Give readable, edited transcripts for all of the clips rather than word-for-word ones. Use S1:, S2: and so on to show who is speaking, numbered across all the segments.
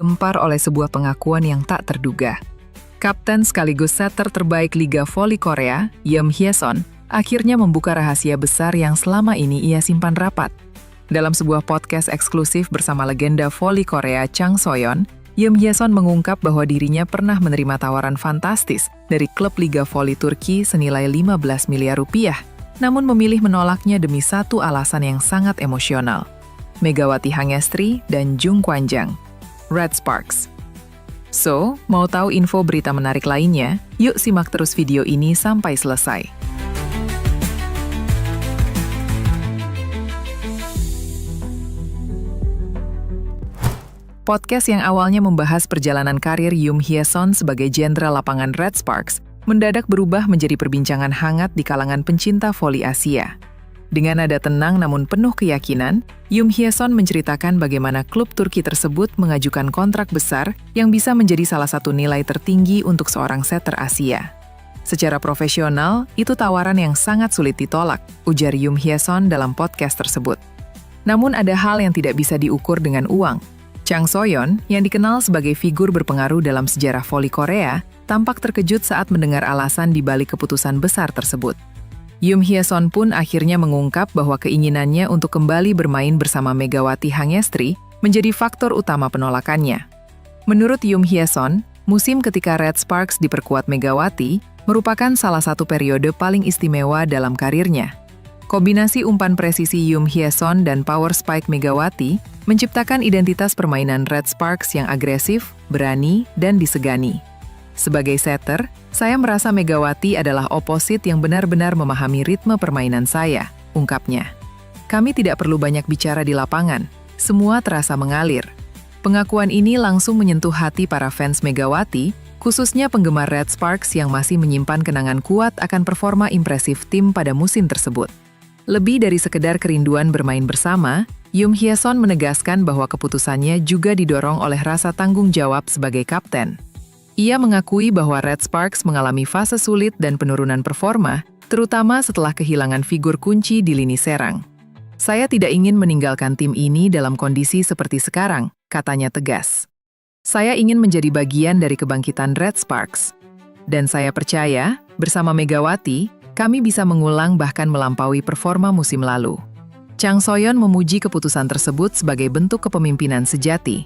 S1: gempar oleh sebuah pengakuan yang tak terduga. Kapten sekaligus setter terbaik Liga Voli Korea, Yeom Hye-son, akhirnya membuka rahasia besar yang selama ini ia simpan rapat. Dalam sebuah podcast eksklusif bersama legenda voli Korea Chang So-yeon, Yeom Hye-son mengungkap bahwa dirinya pernah menerima tawaran fantastis dari klub Liga Voli Turki senilai 15 miliar rupiah, namun memilih menolaknya demi satu alasan yang sangat emosional. Megawati Hangestri dan Jung Kwanjang, Red Sparks. So, mau tahu info berita menarik lainnya? Yuk simak terus video ini sampai selesai. Podcast yang awalnya membahas perjalanan karir Yeom Hye-son sebagai jenderal lapangan Red Sparks mendadak berubah menjadi perbincangan hangat di kalangan pencinta voli Asia. Dengan nada tenang namun penuh keyakinan, Yeom Hye-son menceritakan bagaimana klub Turki tersebut mengajukan kontrak besar yang bisa menjadi salah satu nilai tertinggi untuk seorang setter Asia. Secara profesional, itu tawaran yang sangat sulit ditolak, ujar Yeom Hye-son dalam podcast tersebut. Namun ada hal yang tidak bisa diukur dengan uang. Chang So-yeon, yang dikenal sebagai figur berpengaruh dalam sejarah voli Korea, tampak terkejut saat mendengar alasan di balik keputusan besar tersebut. Yeom Hye-son pun akhirnya mengungkap bahwa keinginannya untuk kembali bermain bersama Megawati Hangestri menjadi faktor utama penolakannya. Menurut Yeom Hye-son, musim ketika Red Sparks diperkuat Megawati merupakan salah satu periode paling istimewa dalam karirnya. Kombinasi umpan presisi Yeom Hye-son dan power spike Megawati menciptakan identitas permainan Red Sparks yang agresif, berani, dan disegani. Sebagai setter, saya merasa Megawati adalah oposit yang benar-benar memahami ritme permainan saya, ungkapnya. Kami tidak perlu banyak bicara di lapangan, semua terasa mengalir. Pengakuan ini langsung menyentuh hati para fans Megawati, khususnya penggemar Red Sparks yang masih menyimpan kenangan kuat akan performa impresif tim pada musim tersebut. Lebih dari sekedar kerinduan bermain bersama, Yeom Hye-son menegaskan bahwa keputusannya juga didorong oleh rasa tanggung jawab sebagai kapten. Ia mengakui bahwa Red Sparks mengalami fase sulit dan penurunan performa, terutama setelah kehilangan figur kunci di lini serang. Saya tidak ingin meninggalkan tim ini dalam kondisi seperti sekarang, katanya tegas. Saya ingin menjadi bagian dari kebangkitan Red Sparks. Dan saya percaya, bersama Megawati, kami bisa mengulang bahkan melampaui performa musim lalu. Chang So-yeon memuji keputusan tersebut sebagai bentuk kepemimpinan sejati.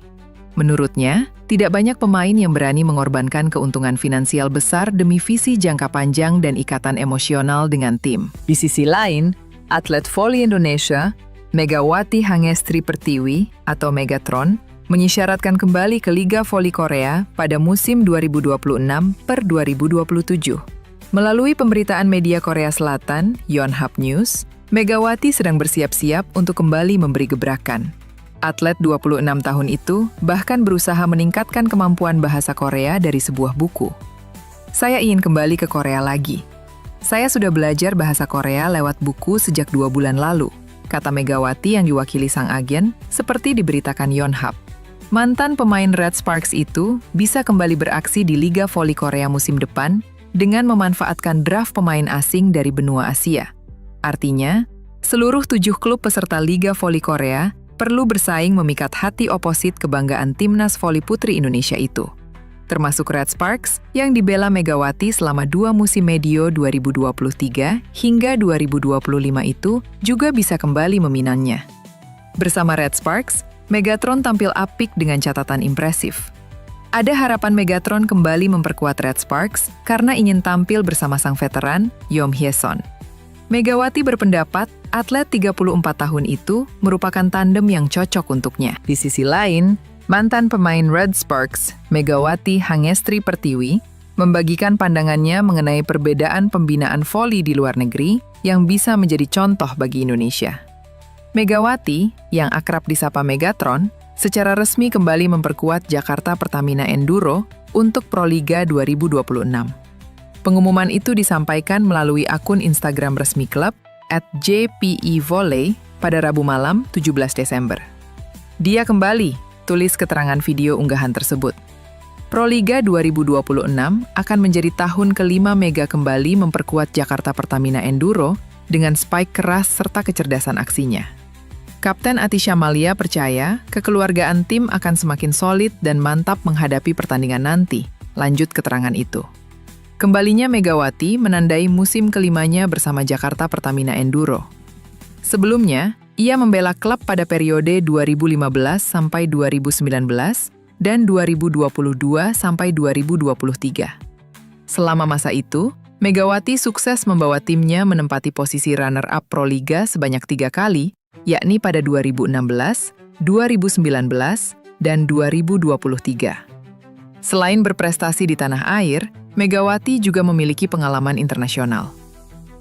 S1: Menurutnya, tidak banyak pemain yang berani mengorbankan keuntungan finansial besar demi visi jangka panjang dan ikatan emosional dengan tim. Di sisi lain, atlet voli Indonesia, Megawati Hangestri Pertiwi atau Megatron, mengisyaratkan kembali ke Liga Voli Korea pada musim 2026-2027. Melalui pemberitaan media Korea Selatan, Yonhap News, Megawati sedang bersiap-siap untuk kembali memberi gebrakan. Atlet 26 tahun itu bahkan berusaha meningkatkan kemampuan bahasa Korea dari sebuah buku. Saya ingin kembali ke Korea lagi. Saya sudah belajar bahasa Korea lewat buku sejak 2 bulan lalu, kata Megawati yang diwakili sang agen, seperti diberitakan Yonhap. Mantan pemain Red Sparks itu bisa kembali beraksi di Liga Voli Korea musim depan dengan memanfaatkan draft pemain asing dari benua Asia. Artinya, seluruh 7 klub peserta Liga Voli Korea perlu bersaing memikat hati oposit kebanggaan timnas voli putri Indonesia itu. Termasuk Red Sparks yang dibela Megawati selama 2 musim medio 2023 hingga 2025 itu juga bisa kembali meminangnya. Bersama Red Sparks, Megatron tampil apik dengan catatan impresif. Ada harapan Megatron kembali memperkuat Red Sparks karena ingin tampil bersama sang veteran, Yeom Hye-son. Megawati berpendapat atlet 34 tahun itu merupakan tandem yang cocok untuknya. Di sisi lain, mantan pemain Red Sparks, Megawati Hangestri Pertiwi, membagikan pandangannya mengenai perbedaan pembinaan voli di luar negeri yang bisa menjadi contoh bagi Indonesia. Megawati, yang akrab disapa Megatron, secara resmi kembali memperkuat Jakarta Pertamina Enduro untuk Proliga 2026. Pengumuman itu disampaikan melalui akun Instagram resmi klub @jpevolley pada Rabu malam 17 Desember. Dia kembali, tulis keterangan video unggahan tersebut. Proliga 2026 akan menjadi tahun kelima Mega kembali memperkuat Jakarta Pertamina Enduro dengan spike keras serta kecerdasan aksinya. Kapten Atisha Malia percaya kekeluargaan tim akan semakin solid dan mantap menghadapi pertandingan nanti. Lanjut keterangan itu. Kembalinya Megawati menandai musim kelimanya bersama Jakarta Pertamina Enduro. Sebelumnya, ia membela klub pada periode 2015 sampai 2019 dan 2022 sampai 2023. Selama masa itu, Megawati sukses membawa timnya menempati posisi runner-up Proliga sebanyak 3 kali, yakni pada 2016, 2019, dan 2023. Selain berprestasi di tanah air, Megawati juga memiliki pengalaman internasional.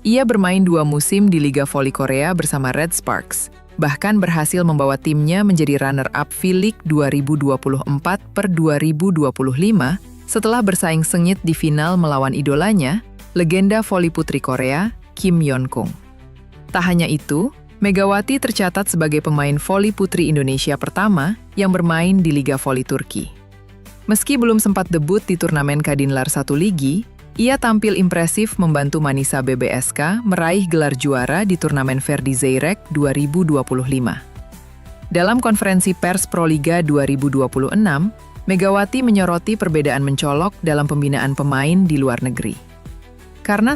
S1: Ia bermain 2 musim di Liga Voli Korea bersama Red Sparks, bahkan berhasil membawa timnya menjadi runner-up V-League 2024/2025 setelah bersaing sengit di final melawan idolanya, legenda voli putri Korea, Kim Yeon-kung. Tak hanya itu, Megawati tercatat sebagai pemain voli putri Indonesia pertama yang bermain di Liga Voli Turki. Meski belum sempat debut di turnamen Kadinlar 1 Ligi, ia tampil impresif membantu Manisa BBSK meraih gelar juara di turnamen Verdi Zeyrek 2025. Dalam konferensi pers Proliga 2026, Megawati menyoroti perbedaan mencolok dalam pembinaan pemain di luar negeri. Karena